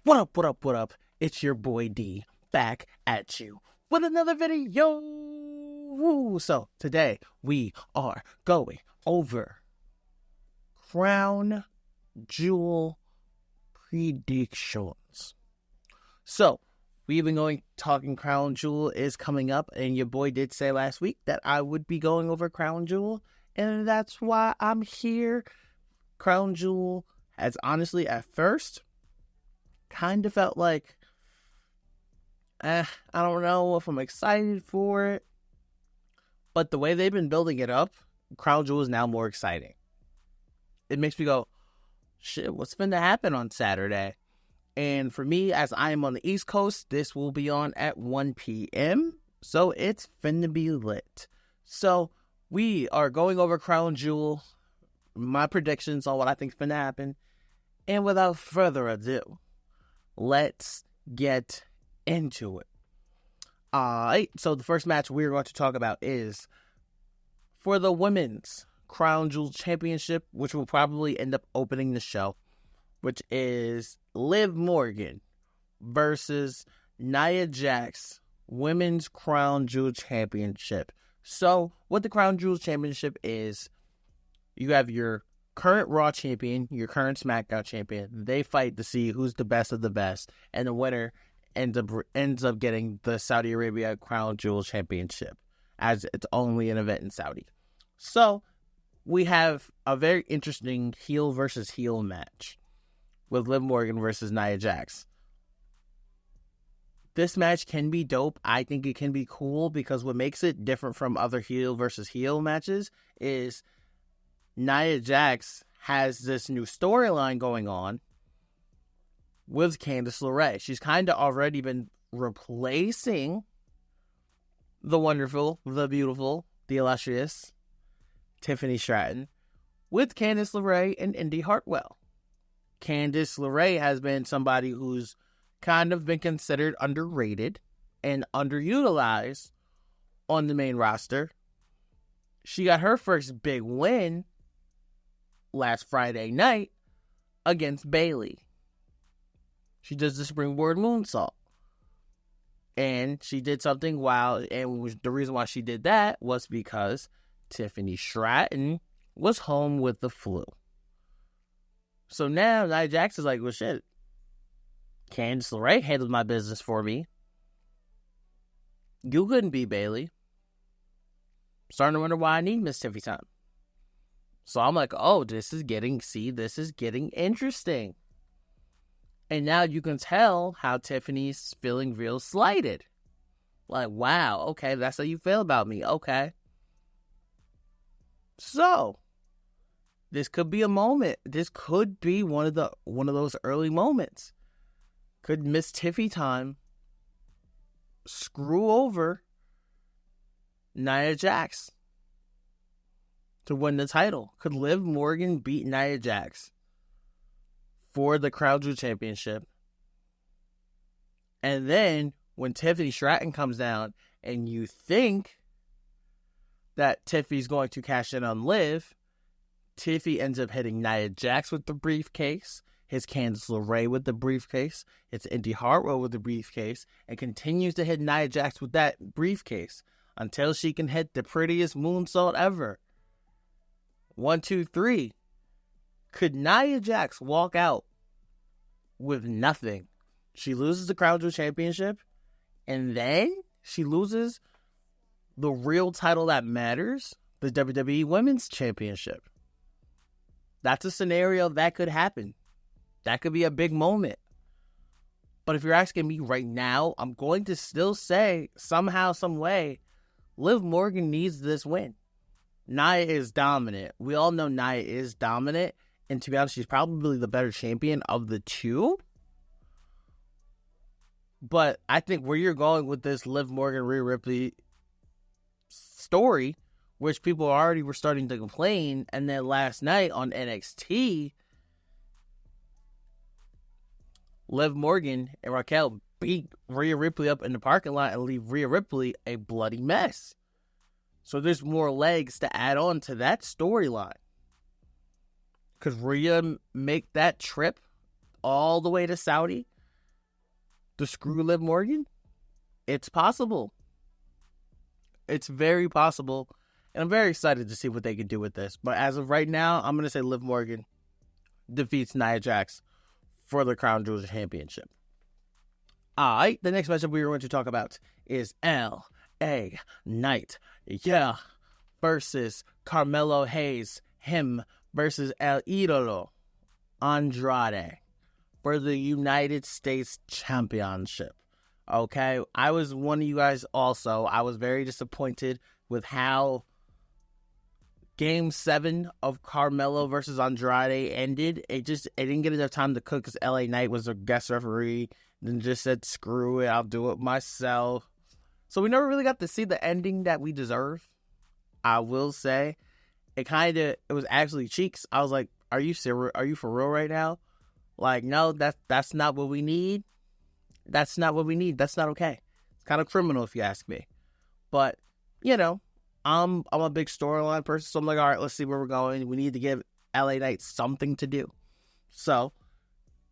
What up, what up, what up? It's your boy D back at you with another video. Woo. So today we are going over Crown Jewel predictions. So we've been talking Crown Jewel is coming up, and your boy did say last week that I would be going over Crown Jewel, and that's why I'm here. Crown Jewel has honestly at first kind of felt like, I don't know if I'm excited for it. But the way they've been building it up, Crown Jewel is now more exciting. It makes me go, shit, what's going to happen on Saturday? And for me, as I am on the East Coast, this will be on at 1 p.m. So it's finna be lit. So we are going over Crown Jewel, my predictions on what I think is finna happen. And without further ado, let's get into it. Alright, so the first match we're going to talk about is for the Women's Crown Jewel Championship, which will probably end up opening the show, which is Liv Morgan versus Nia Jax Women's Crown Jewel Championship. So, what the Crown Jewel Championship is, you have your current Raw champion, your current SmackDown champion. They fight to see who's the best of the best, and the winner ends up getting the Saudi Arabia Crown Jewel Championship, as it's only an event in Saudi. So we have a very interesting heel versus heel match with Liv Morgan versus Nia Jax. This match can be dope. I think it can be cool because what makes it different from other heel versus heel matches is Nia Jax has this new storyline going on with Candice LeRae. She's kind of already been replacing the wonderful, the beautiful, the illustrious Tiffany Stratton with Candice LeRae and Indy Hartwell. Candice LeRae has been somebody who's kind of been considered underrated and underutilized on the main roster. She got her first big win last Friday night against Bayley. She does the springboard moonsault. And she did something and the reason why she did that was because Tiffany Stratton was home with the flu. So now Nia Jax is like, well, shit, Candice LeRae handled my business for me. You couldn't be Bayley. Starting to wonder why I need Miss Tiffy time. So I'm like, oh, this is getting interesting. And now you can tell how Tiffany's feeling real slighted. Like, wow, okay, that's how you feel about me. Okay. So, this could be a moment. This could be one of those early moments. Could Miss Tiffy time screw over Nia Jax to win the title? Could Liv Morgan beat Nia Jax for the Crown Jewel Championship? And then when Tiffany Stratton comes down and you think that Tiffy's going to cash in on Liv, Tiffy ends up hitting Nia Jax with the briefcase, hits Candice LeRae with the briefcase, hits Indy Hartwell with the briefcase, and continues to hit Nia Jax with that briefcase until she can hit the prettiest moonsault ever. 1, 2, 3. Could Nia Jax walk out with nothing? She loses the Crown Jewel Championship, and then she loses the real title that matters, the WWE Women's Championship. That's a scenario that could happen. That could be a big moment. But if you're asking me right now, I'm going to still say, somehow, some way, Liv Morgan needs this win. Nia is dominant. We all know Nia is dominant. And to be honest, she's probably the better champion of the two. But I think where you're going with this Liv Morgan, Rhea Ripley story, which people already were starting to complain, and then last night on NXT, Liv Morgan and Raquel beat Rhea Ripley up in the parking lot and leave Rhea Ripley a bloody mess. So there's more legs to add on to that storyline. Could Rhea make that trip all the way to Saudi to screw Liv Morgan? It's possible. It's very possible. And I'm very excited to see what they can do with this. But as of right now, I'm going to say Liv Morgan defeats Nia Jax for the Crown Jewel Championship. Alright, the next matchup we are going to talk about is L.A. Knight. Yeah. Versus Carmelo Hayes. Him versus El Idolo Andrade for the United States Championship. Okay, I was one of you guys also. I was very disappointed with how Game 7 of Carmelo versus Andrade ended. It didn't get enough time to cook because LA Knight was a guest referee. Then just said, screw it, I'll do it myself. So we never really got to see the ending that we deserve. I will say, it was actually cheeks. I was like, are you serious? Are you for real right now? Like, no, that's not what we need. That's not what we need. That's not okay. It's kind of criminal if you ask me. But, you know, I'm a big storyline person, so I'm like, all right, let's see where we're going. We need to give LA Knight something to do. So,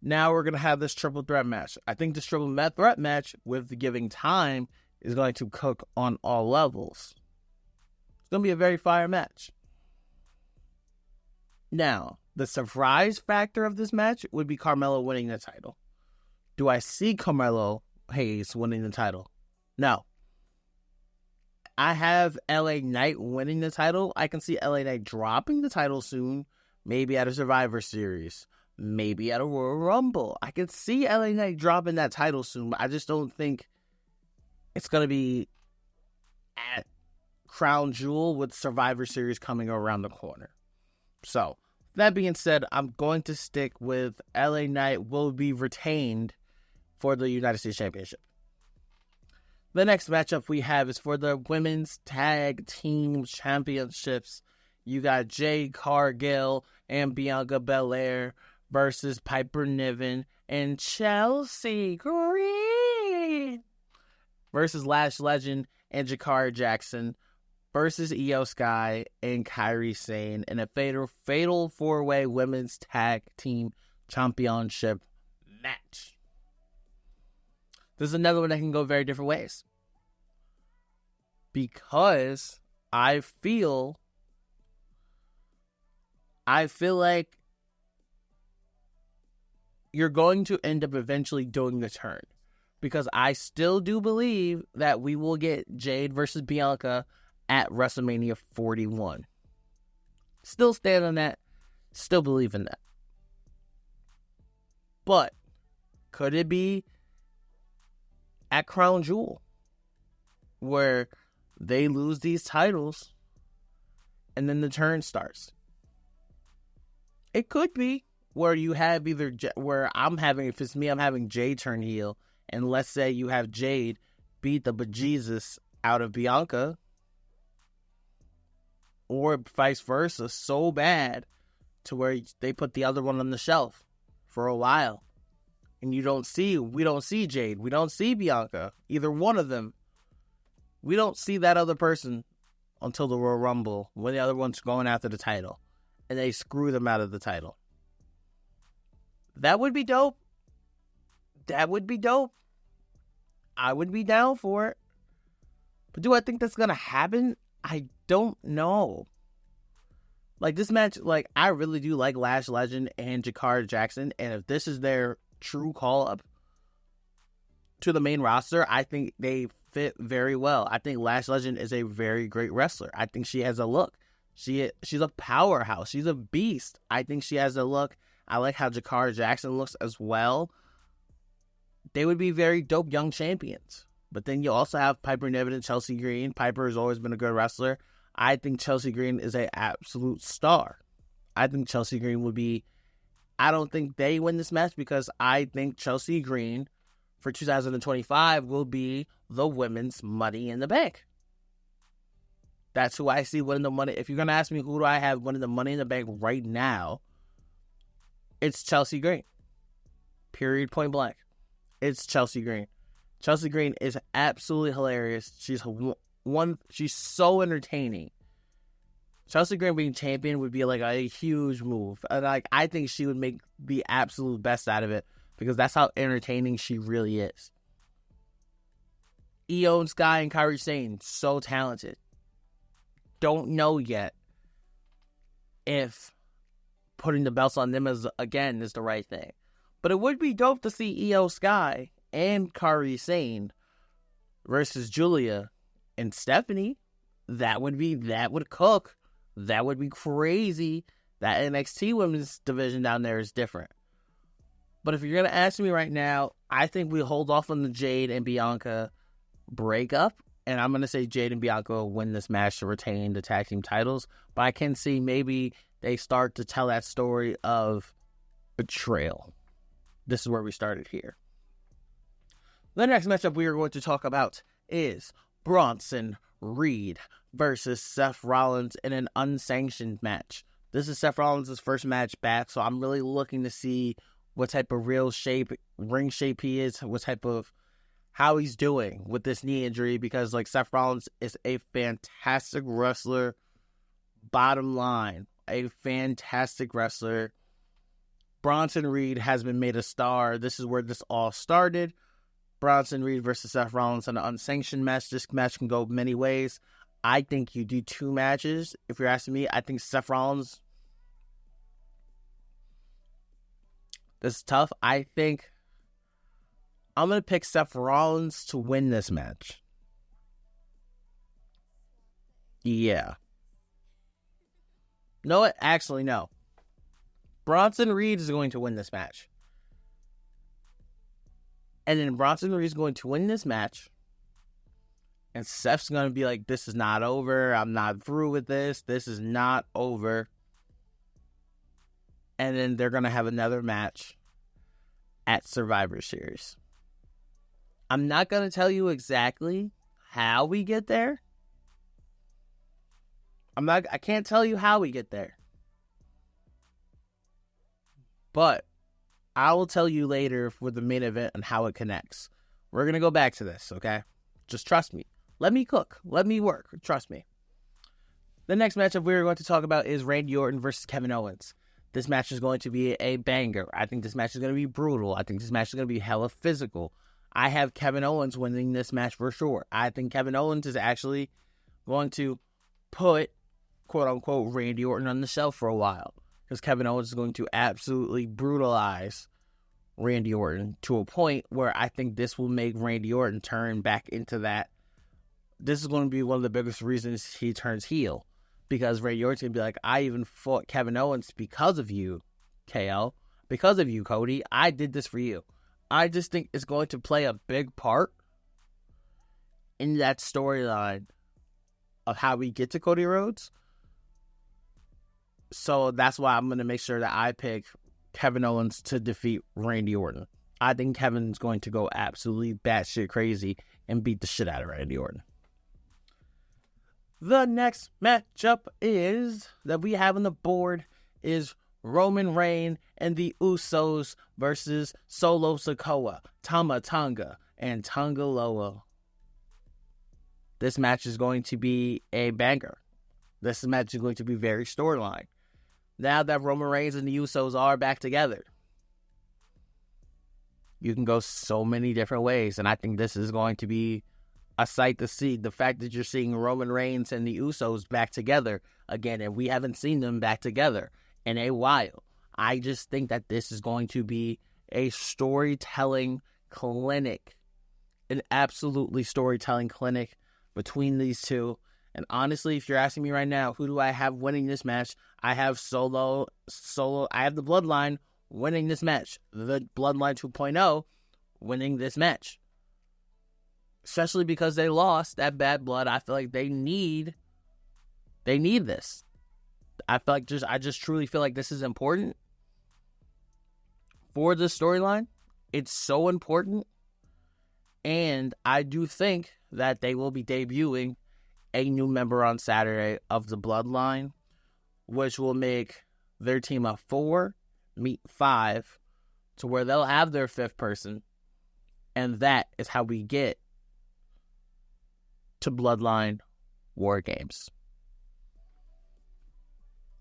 now we're going to have this triple threat match. I think this triple threat match, with the giving time, is going to cook on all levels. It's going to be a very fire match. Now, the surprise factor of this match would be Carmelo winning the title. Do I see Carmelo Hayes winning the title? No. I have LA Knight winning the title. I can see LA Knight dropping the title soon. Maybe at a Survivor Series. Maybe at a Royal Rumble. I can see LA Knight dropping that title soon, but I just don't think it's going to be at Crown Jewel with Survivor Series coming around the corner. So, that being said, I'm going to stick with LA Knight will be retained for the United States Championship. The next matchup we have is for the Women's Tag Team Championships. You got Jade Cargill and Bianca Belair versus Piper Niven and Chelsea Green versus Lash Legend and Jakara Jackson versus Io Sky and Kairi Sane in a fatal four-way Women's Tag Team Championship match. This is another one that can go very different ways. Because I feel like you're going to end up eventually doing the turn. Because I still do believe that we will get Jade versus Bianca at WrestleMania 41. Still stand on that. Still believe in that. But could it be at Crown Jewel where they lose these titles and then the turn starts? It could be where you have if it's me, I'm having Jade turn heel, and let's say you have Jade beat the bejesus out of Bianca, or vice versa, so bad to where they put the other one on the shelf for a while. And we don't see Jade. We don't see Bianca. Either one of them. We don't see that other person until the Royal Rumble when the other one's going after the title. And they screw them out of the title. That would be dope. That would be dope. I would be down for it. But do I think that's going to happen? I don't know. Like, this match, I really do like Lash Legend and Jakara Jackson. And if this is their true call-up to the main roster, I think they fit very well. I think Lash Legend is a very great wrestler. I think she has a look. She's a powerhouse. She's a beast. I think she has a look. I like how Jakara Jackson looks as well. They would be very dope young champions. But then you also have Piper Niven and Chelsea Green. Piper has always been a good wrestler. I think Chelsea Green is an absolute star. I think Chelsea Green would be... I don't think they win this match because I think Chelsea Green for 2025 will be the women's Money in the Bank. That's who I see winning the money. If you're going to ask me who do I have winning the Money in the Bank right now, it's Chelsea Green. Period, point blank. It's Chelsea Green. Chelsea Green is absolutely hilarious. She's so entertaining. Chelsea Green being champion would be a huge move. And I think she would make the absolute best out of it because that's how entertaining she really is. Owens guy and Kairi Sane, so talented. Don't know yet if putting the belts on them is the right thing. But it would be dope to see Io Sky and Kairi Sane versus Julia and Stephanie. That would cook. That would be crazy. That NXT women's division down there is different. But if you're going to ask me right now, I think we hold off on the Jade and Bianca breakup. And I'm going to say Jade and Bianca will win this match to retain the tag team titles. But I can see maybe they start to tell that story of betrayal. This is where we started here. The next matchup we are going to talk about is Bronson Reed versus Seth Rollins in an unsanctioned match. This is Seth Rollins' first match back, so I'm really looking to see what type of ring shape he is, how he's doing with this knee injury, because Seth Rollins is a fantastic wrestler. Bottom line, a fantastic wrestler. Bronson Reed has been made a star. This is where this all started. Bronson Reed versus Seth Rollins in an unsanctioned match. This match can go many ways. I think you do 2 matches. If you're asking me, I think Seth Rollins. This is tough. I think I'm going to pick Seth Rollins to win this match. Yeah. No, actually, no. Bronson Reed is going to win this match. And then Bronson Reed is going to win this match. And Seth's going to be like, this is not over. I'm not through with this. This is not over. And then they're going to have another match at Survivor Series. I'm not going to tell you exactly how we get there. I can't tell you how we get there. But I will tell you later for the main event and how it connects. We're going to go back to this, okay? Just trust me. Let me cook. Let me work. Trust me. The next matchup we're going to talk about is Randy Orton versus Kevin Owens. This match is going to be a banger. I think this match is going to be brutal. I think this match is going to be hella physical. I have Kevin Owens winning this match for sure. I think Kevin Owens is actually going to put, quote-unquote, Randy Orton on the shelf for a while. Because Kevin Owens is going to absolutely brutalize Randy Orton to a point where I think this will make Randy Orton turn back into that. This is going to be one of the biggest reasons he turns heel. Because Randy Orton's going to be like, I even fought Kevin Owens because of you, KO. Because of you, Cody. I did this for you. I just think it's going to play a big part in that storyline of how we get to Cody Rhodes. So that's why I'm going to make sure that I pick Kevin Owens to defeat Randy Orton. I think Kevin's going to go absolutely batshit crazy and beat the shit out of Randy Orton. The next matchup that we have on the board is Roman Reigns and the Usos versus Solo Sikoa, Tama Tonga, and Tonga Loa. This match is going to be a banger. This match is going to be very storyline. Now that Roman Reigns and the Usos are back together, you can go so many different ways, and I think this is going to be a sight to see. The fact that you're seeing Roman Reigns and the Usos back together again, and we haven't seen them back together in a while. I just think that this is going to be a storytelling clinic, an absolutely storytelling clinic between these two. And honestly, if you're asking me right now, who do I have winning this match? I have I have the Bloodline winning this match. The Bloodline 2.0 winning this match. Especially because they lost that bad blood. I feel like they need this. I just truly feel like this is important for the storyline. It's so important. And I do think that they will be debuting a new member on Saturday of the Bloodline, which will make their team of 4 meet 5 to where they'll have their 5th person. And that is how we get to Bloodline War Games.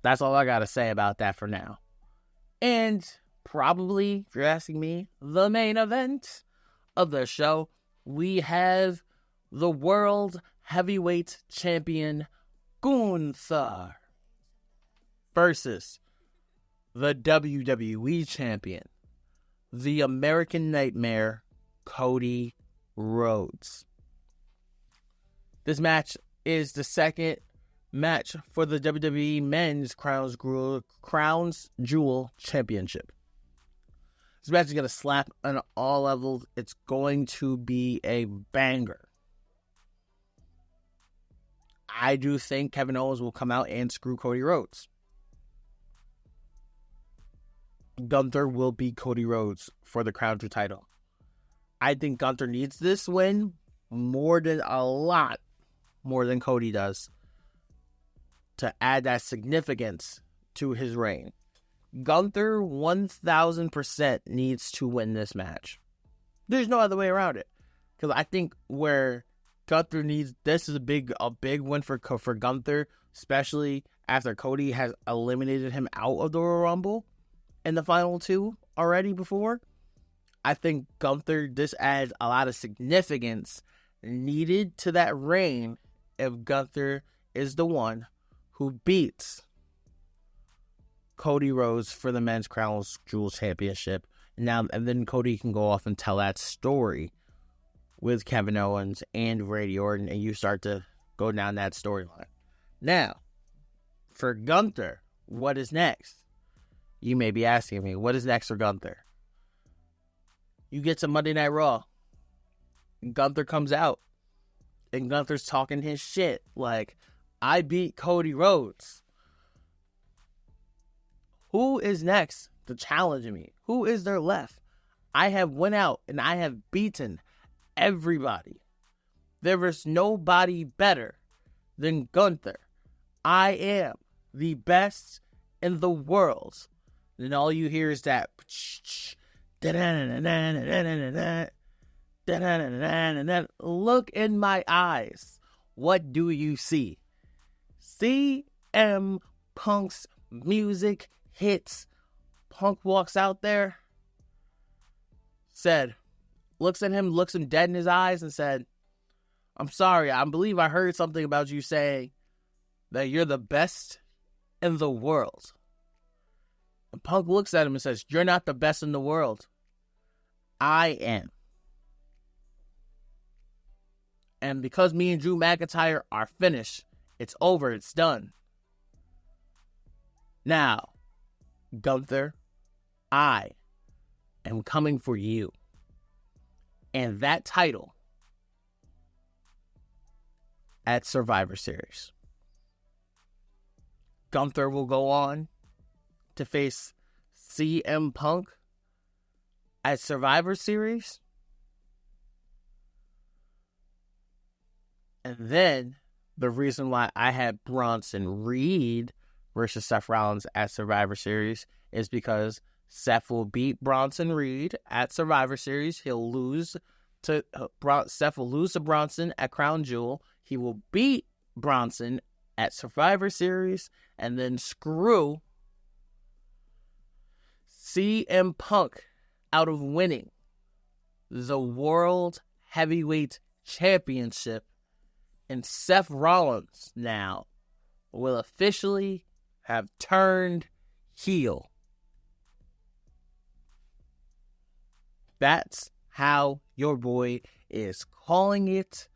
That's all I got to say about that for now. And probably, if you're asking me, the main event of the show, we have the World Heavyweight Champion Gunther versus the WWE Champion, the American Nightmare, Cody Rhodes. This match is the second match for the WWE Men's Crown Jewel Championship. This match is going to slap on all levels. It's going to be a banger. I do think Kevin Owens will come out and screw Cody Rhodes. Gunther will beat Cody Rhodes for the Crown Jewel title. I think Gunther needs this win a lot more than Cody does to add that significance to his reign. Gunther 1000% needs to win this match. There's no other way around it. Because I think where Gunther needs, this is a big win for Gunther, especially after Cody has eliminated him out of the Royal Rumble in the final two already before. I think Gunther, this adds a lot of significance needed to that reign if Gunther is the one who beats Cody Rhodes for the Men's Crown Jewel Championship. And then Cody can go off and tell that story with Kevin Owens and Randy Orton, and you start to go down that storyline. Now, for Gunther, what is next? You may be asking me, what is next for Gunther? You get to Monday Night Raw. Gunther comes out. And Gunther's talking his shit. Like, I beat Cody Rhodes. Who is next to challenge me? Who is there left? I have went out and I have beaten everybody. There is nobody better than Gunther. I am the best in the world. And all you hear is that look in my eyes. What do you see? CM Punk's music hits. Punk walks out there, looks at him, looks him dead in his eyes and said, I'm sorry, I believe I heard something about you saying that you're the best in the world. And Punk looks at him and says, you're not the best in the world. I am. And because me and Drew McIntyre are finished, it's over, it's done. Now, Gunther, I am coming for you. And that title at Survivor Series. Gunther will go on to face CM Punk at Survivor Series. And then the reason why I had Bronson Reed versus Seth Rollins at Survivor Series is because Seth will beat Bronson Reed at Survivor Series. Seth will lose to Bronson at Crown Jewel. He will beat Bronson at Survivor Series and then screw CM Punk out of winning the World Heavyweight Championship. And Seth Rollins now will officially have turned heel. That's how your boy is calling it.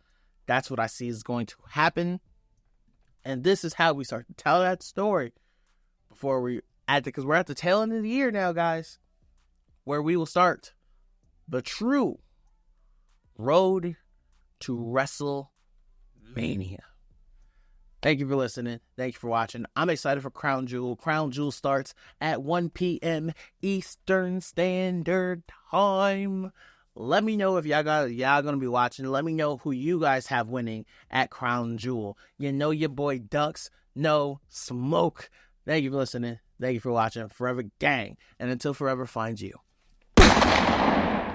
That's what I see is going to happen. And this is how we start to tell that story before we add it, because we're at the tail end of the year now, guys, where we will start the true road to WrestleMania. Thank you for listening. Thank you for watching. I'm excited for Crown Jewel. Crown Jewel starts at 1 p.m. Eastern Standard Time. Let me know if y'all gonna be watching. Let me know who you guys have winning at Crown Jewel. You know your boy Ducks, no smoke. Thank you for listening. Thank you for watching. Forever Gang. And until forever finds you.